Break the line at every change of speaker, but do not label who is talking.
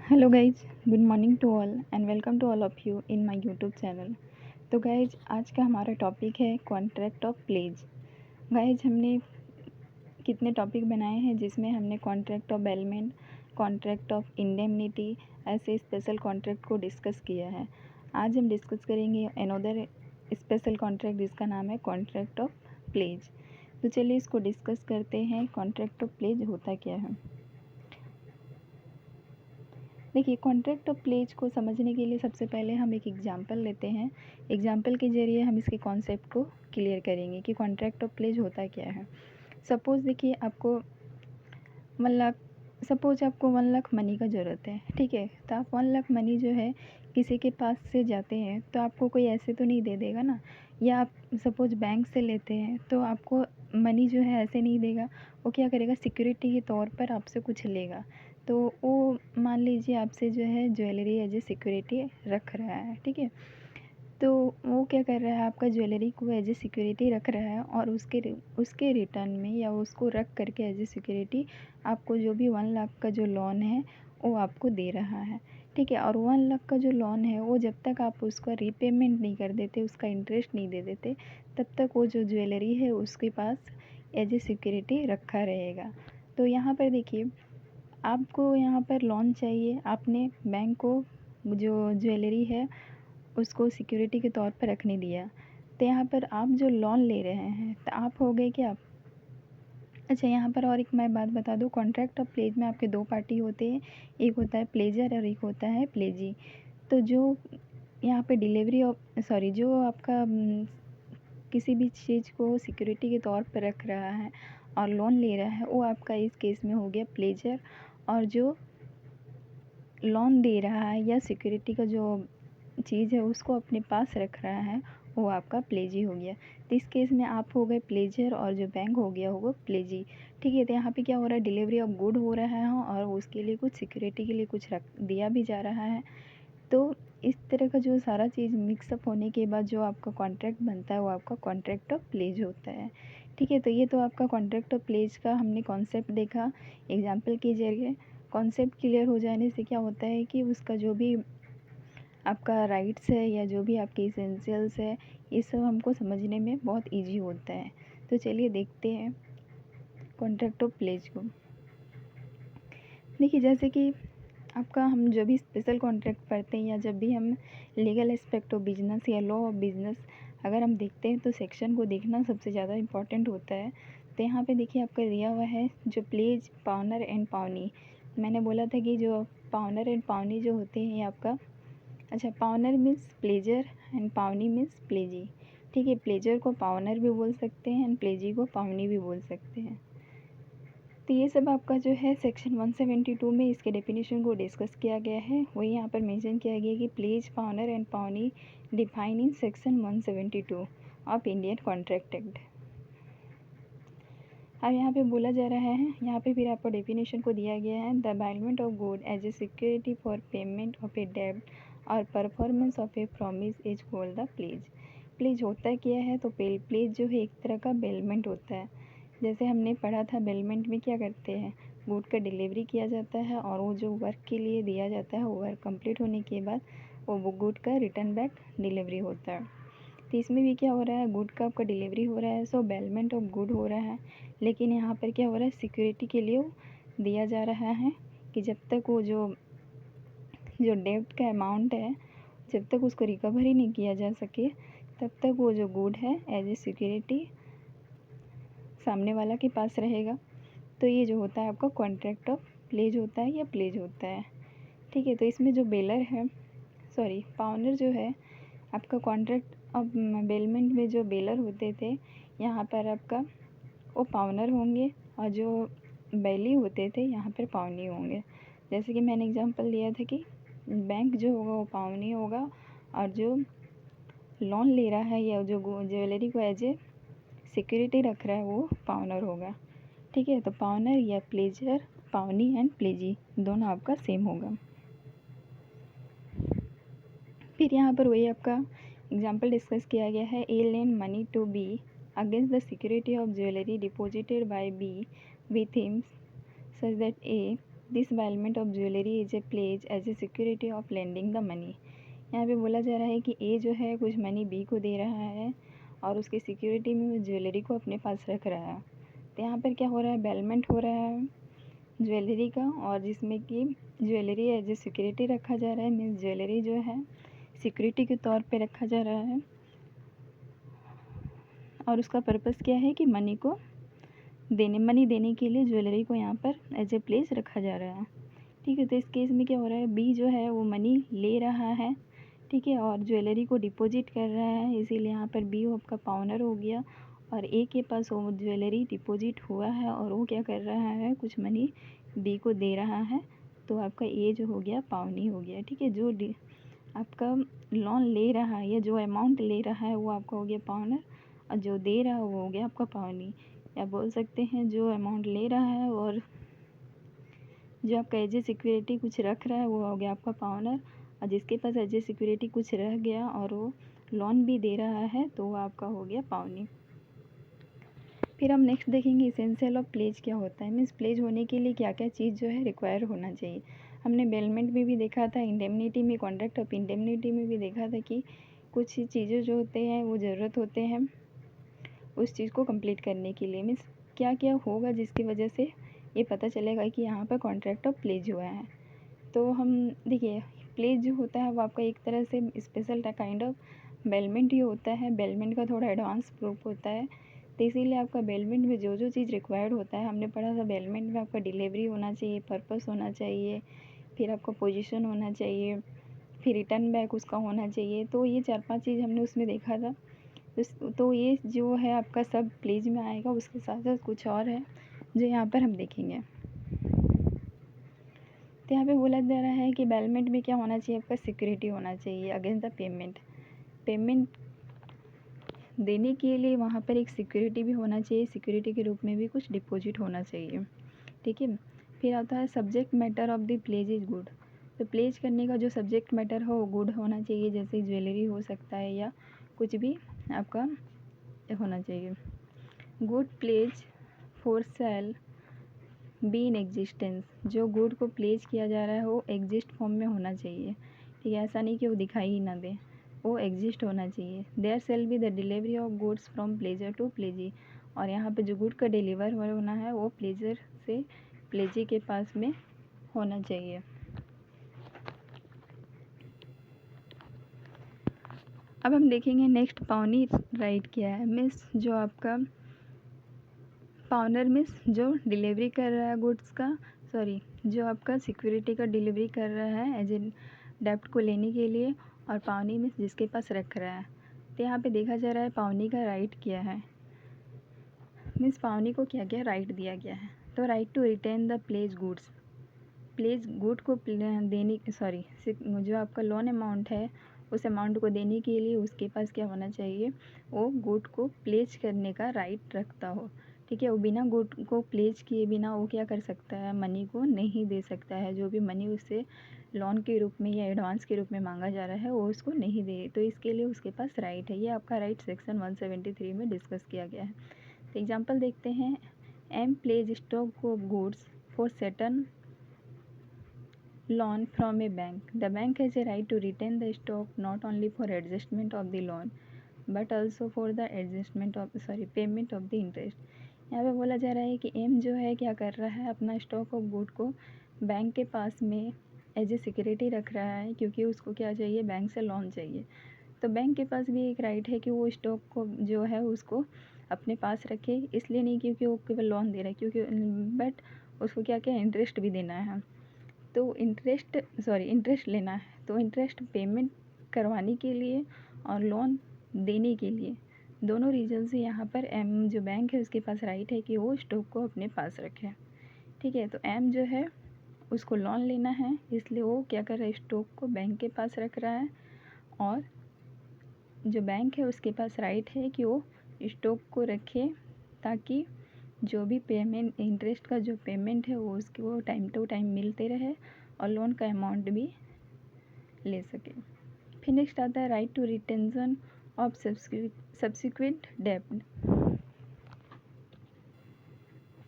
Hello guys, good morning to all and welcome to all of you in my YouTube channel. तो guys, आज का हमारा topic है contract of pledge. Guys, हमने कितने topic बनाए हैं जिसमें हमने contract of bailment, contract of indemnity, ऐसे स्पेशल कॉन्ट्रैक्ट को डिस्कस किया है। आज हम डिस्कस करेंगे अनदर स्पेशल कॉन्ट्रैक्ट जिसका नाम है कॉन्ट्रैक्ट ऑफ प्लेज। तो चलिए इसको डिस्कस करते हैं। कॉन्ट्रैक्ट ऑफ प्लेज होता क्या है? देखिए, कॉन्ट्रैक्ट ऑफ प्लेज को समझने के लिए सबसे पहले हम एक एग्जांपल लेते हैं। एग्जांपल के ज़रिए हम इसके कॉन्सेप्ट को क्लियर करेंगे कि कॉन्ट्रैक्ट ऑफ प्लेज होता क्या है। सपोज़ देखिए, आपको 1 लाख सपोज आपको 1 लाख मनी का ज़रूरत है, ठीक है। तो आप 1 लाख मनी जो है किसी के पास से जाते हैं तो आपको कोई ऐसे तो नहीं दे देगा ना। या आप सपोज बैंक से लेते हैं तो आपको मनी जो है ऐसे नहीं देगा। वो क्या करेगा, सिक्योरिटी के तौर पर आपसे कुछ लेगा। तो वो मान लीजिए आपसे जो है ज्वेलरी एज ए सिक्योरिटी रख रहा है, ठीक है। तो वो क्या कर रहा है, आपका ज्वेलरी को एज ए सिक्योरिटी रख रहा है और उसके रिटर्न में या उसको रख करके एज ए सिक्योरिटी आपको जो भी 1 लाख का जो लोन है वो आपको दे रहा है, ठीक है। और 1 लाख का जो लोन है वो जब तक आप उसका रीपेमेंट नहीं कर देते, उसका इंटरेस्ट नहीं दे देते, तब तक वो जो ज्वेलरी है उसके पास एज ए सिक्योरिटी रखा रहेगा। तो यहाँ पर देखिए, आपको यहाँ पर लोन चाहिए, आपने बैंक को जो ज्वेलरी है उसको सिक्योरिटी के तौर पर रखने दिया। तो यहाँ पर आप जो लोन ले रहे हैं तो आप हो गए क्या? अच्छा, यहाँ पर और एक मैं बात बता दूँ, कॉन्ट्रैक्ट ऑफ प्लेज में आपके 2 पार्टी होते हैं। एक होता है प्लेजर और एक होता है प्लेजी। तो जो यहाँ पे डिलीवरी ऑफ जो आपका किसी भी चीज़ को सिक्योरिटी के तौर पर रख रहा है और लोन ले रहा है, वो आपका इस केस में हो गया प्लेजर। और जो लोन दे रहा है या सिक्योरिटी का जो चीज़ है उसको अपने पास रख रहा है, वो आपका प्लेजी हो गया। तो इस केस में आप हो गए प्लेजर और जो बैंक हो गया होगा प्लेजी, ठीक है। तो यहाँ पे क्या हो रहा है, डिलीवरी ऑफ गुड हो रहा है और उसके लिए कुछ सिक्योरिटी के लिए कुछ रख दिया भी जा रहा है। तो इस तरह का जो सारा चीज़ मिक्सअप होने के बाद जो आपका कॉन्ट्रैक्ट बनता है वो आपका कॉन्ट्रैक्ट ऑफ प्लेज होता है, ठीक है। तो ये तो आपका कॉन्ट्रैक्ट ऑफ प्लेज का हमने कॉन्सेप्ट देखा एग्जाम्पल के जरिए। कॉन्सेप्ट क्लियर हो जाने से क्या होता है कि उसका जो भी आपका राइट्स है या जो भी आपके इसेंशियल्स है, ये सब हमको समझने में बहुत इजी होता है। तो चलिए देखते हैं कॉन्ट्रैक्ट ऑफ प्लेज को। देखिए, जैसे कि आपका हम जो भी स्पेशल कॉन्ट्रैक्ट पढ़ते हैं या जब भी हम लीगल एस्पेक्ट ऑफ बिजनेस या लॉ ऑफ बिजनेस अगर हम देखते हैं तो सेक्शन को देखना सबसे ज़्यादा इम्पॉर्टेंट होता है। तो यहाँ पे देखिए आपका दिया हुआ है जो प्लेज, पाउनर एंड पाउनी। मैंने बोला था कि जो पाउनर एंड पाउनी जो होते हैं ये आपका, अच्छा, पाउनर मीन्स प्लेजर एंड पावनी मीन्स प्लेजी, ठीक है। प्लेजर को पाउनर भी बोल सकते हैं एंड प्लेजी को पावनी भी बोल सकते हैं। तो ये सब आपका जो है सेक्शन 172 में इसके डेफिनेशन को डिस्कस किया गया है। वही यहाँ पर मेंशन किया गया है कि प्लेज, पाउनर एंड पावनी define in section 172 of Indian contract act. अब यहाँ पे बोला जा रहा है, यहाँ पे फिर आपको डेफिनेशन को दिया गया है, the bailment of good as a security for payment of a डेब्ट और performance of a promise is called the pledge. Pledge होता क्या है? तो प्लेज जो है एक तरह का बेलमेंट होता है। जैसे हमने पढ़ा था, बेलमेंट में क्या करते हैं, गुड का डिलीवरी किया जाता है और वो जो वर्क के लिए दिया जाता है वो वर्क कंप्लीट होने के बाद वो गुड का रिटर्न बैक डिलीवरी होता है। तो इसमें भी क्या हो रहा है, गुड का आपका डिलीवरी हो रहा है, सो बेलमेंट ऑफ गुड हो रहा है। लेकिन यहाँ पर क्या हो रहा है, सिक्योरिटी के लिए दिया जा रहा है कि जब तक वो जो डेब्ट का अमाउंट है, जब तक उसको रिकवर ही नहीं किया जा सके, तब तक वो जो गुड है एज ए सिक्योरिटी सामने वाला के पास रहेगा। तो ये जो होता है आपका कॉन्ट्रैक्ट ऑफ प्लेज होता है या प्लेज होता है, ठीक है। तो इसमें जो बेलर है, पाउनर जो है आपका कॉन्ट्रैक्ट ऑफ बेलमेंट में जो बेलर होते थे, यहाँ पर आपका वो पाउनर होंगे और जो बैली होते थे यहाँ पर पावनी होंगे। जैसे कि मैंने एग्जांपल दिया था कि बैंक जो होगा वो पावनी होगा और जो लोन ले रहा है या जो ज्वेलरी को एज ए सिक्योरिटी रख रहा है वो पाउनर होगा, ठीक है। तो पाउनर या प्लेजर, पावनी एंड प्लेजी दोनों आपका सेम होगा। फिर यहाँ पर वही आपका एग्जाम्पल डिस्कस किया गया है, A lend money to B against the security of jewellery deposited by B with him such that a this bailment of jewellery is a pledge as a security of lending the money. यहाँ पे बोला जा रहा है कि ए जो है कुछ मनी बी को दे रहा है और उसकी सिक्योरिटी में वो ज्वेलरी को अपने पास रख रहा है। तो यहाँ पर क्या हो रहा है, बैलमेंट हो रहा है ज्वेलरी का, और जिसमें कि ज्वेलरी एज ए सिक्योरिटी रखा जा रहा है। मीन्स ज्वेलरी जो है सिक्योरिटी के तौर पे रखा जा रहा है और उसका पर्पस क्या है कि मनी देने के लिए ज्वेलरी को यहाँ पर एज ए प्लेस रखा जा रहा है। ठीक है, तो इस केस में क्या हो रहा है, बी जो है वो मनी ले रहा है, ठीक है, और ज्वेलरी को डिपॉजिट कर रहा है, इसीलिए यहाँ पर बी आपका पाउनर हो गया। और ए के पास वो ज्वेलरी डिपॉजिट हुआ है और वो क्या कर रहा है, कुछ मनी बी को दे रहा है, तो आपका ए जो हो गया पावनी हो गया। ठीक है, जो आपका लोन ले रहा है या जो अमाउंट ले रहा है वो आपका हो गया पावनर, और जो दे रहा है वो हो गया आपका पावनी। या बोल सकते हैं जो अमाउंट ले रहा है और जो आपका एज ए सिक्योरिटी कुछ रख रहा है वो हो गया आपका पावनर, और जिसके पास एज ए सिक्योरिटी कुछ रह गया और वो लोन भी दे रहा है तो वो आपका हो गया पावनी। फिर हम नेक्स्ट देखेंगे इसेंशियल ऑफ प्लेज क्या होता है। मीन्स प्लेज होने के लिए क्या क्या चीज़ जो है रिक्वायर होना चाहिए। हमने बेलमेंट में भी देखा था, इंडेमनिटी में, कॉन्ट्रैक्ट ऑफ इंडेमनिटी में भी देखा था कि कुछ चीज़ें जो होते हैं वो ज़रूरत होते हैं उस चीज़ को कंप्लीट करने के लिए। मीन्स क्या क्या होगा जिसकी वजह से ये पता चलेगा कि यहाँ पर कॉन्ट्रैक्ट ऑफ प्लेज हुआ है। तो हम देखिए, प्लेज जो होता है वो आपका एक तरह से स्पेशल काइंड ऑफ बेलमेंट ही होता है। बेलमेंट का थोड़ा एडवांस प्रूफ होता है, तो इसीलिए आपका बेलमेंट में जो जो चीज़ रिक्वायर्ड होता है, हमने पढ़ा था बेलमेंट में आपका डिलीवरी होना चाहिए, पर्पस होना चाहिए, फिर आपका पोजीशन होना चाहिए, फिर रिटर्न बैक उसका होना चाहिए। तो ये 4-5 चीज़ हमने उसमें देखा था। तो ये जो है आपका सब प्लेज में आएगा। उसके साथ साथ कुछ और है जो यहाँ पर हम देखेंगे। तो यहाँ पे बोला जा रहा है कि बेलमेंट में क्या होना चाहिए, आपका सिक्योरिटी होना चाहिए अगेंस्ट द पेमेंट देने के लिए वहाँ पर एक सिक्योरिटी भी होना चाहिए, सिक्योरिटी के रूप में भी कुछ डिपॉजिट होना चाहिए। ठीक है, फिर आता है subject matter of the pledge is good. तो प्लेज करने का जो सब्जेक्ट मैटर हो वो गुड होना चाहिए, जैसे ज्वेलरी हो सकता है या कुछ भी आपका होना चाहिए। Good pledge for shall be in existence. जो गुड को प्लेज किया जा रहा है वो एग्जिस्ट फॉर्म में होना चाहिए। ठीक है, ऐसा नहीं कि वो दिखाई ही ना दे, वो एग्जिस्ट होना चाहिए। There shall be the delivery of goods from pledger to pledgee. और यहाँ पे जो गुड का डिलीवर होना है वो प्लेजर से प्लेजी के पास में होना चाहिए। अब हम देखेंगे नेक्स्ट पावनी राइट क्या है। मिस जो आपका पावनर मिस जो डिलीवरी कर रहा है गुड्स का, सॉरी जो आपका सिक्योरिटी का डिलीवरी कर रहा है एज ए डेप्ट को लेने के लिए, और पावनी मिस जिसके पास रख रहा है। तो यहाँ पे देखा जा रहा है पावनी का राइट क्या है। मीन्स पावनी को क्या क्या राइट दिया गया है। तो right to retain the pledge goods. Pledge good को देने सॉरी जो आपका लोन अमाउंट है उस अमाउंट को देने के लिए उसके पास क्या होना चाहिए, वो गुड को प्लेज करने का राइट रखता हो। ठीक है, वो बिना गुड को प्लेज किए बिना वो क्या कर सकता है, मनी को नहीं दे सकता है। जो भी मनी उससे लोन के रूप में या एडवांस के रूप में मांगा जा रहा है वो उसको नहीं दे, तो इसके लिए उसके पास राइट है। ये आपका राइट सेक्शन 173 में डिस्कस किया गया है। तो एग्जाम्पल देखते हैं। M pledge stock of goods for certain loan from a bank. The bank has a right to retain the stock not only for adjustment of the loan but also for the payment of the interest. यहाँ पे बोला जा रहा है कि M जो है क्या कर रहा है, अपना स्टॉक ऑफ गुड को बैंक के पास में एज ए सिक्योरिटी रख रहा है, क्योंकि उसको क्या चाहिए, बैंक से लोन चाहिए। तो बैंक के पास भी एक राइट है कि वो स्टॉक को जो है उसको अपने पास रखे, इसलिए नहीं क्योंकि वो केवल लोन दे रहा है, क्योंकि बट उसको क्या क्या इंटरेस्ट भी देना है। तो इंटरेस्ट लेना है, तो इंटरेस्ट पेमेंट करवाने के लिए और लोन देने के लिए, दोनों रीज़न से यहाँ पर एम जो बैंक है उसके पास राइट है कि वो स्टॉक को अपने पास रखे। ठीक है, तो एम जो है उसको लोन लेना है, इसलिए वो क्या कर रहा है, स्टॉक को बैंक के पास रख रहा है, और जो बैंक है उसके पास राइट है कि वो स्टॉक को रखे ताकि जो भी पेमेंट, इंटरेस्ट का जो पेमेंट है वो उसकी वो टाइम टू टाइम मिलते रहे और लोन का अमाउंट भी ले सके। फिर नेक्स्ट आता है right to retention of subsequent डेब्ट।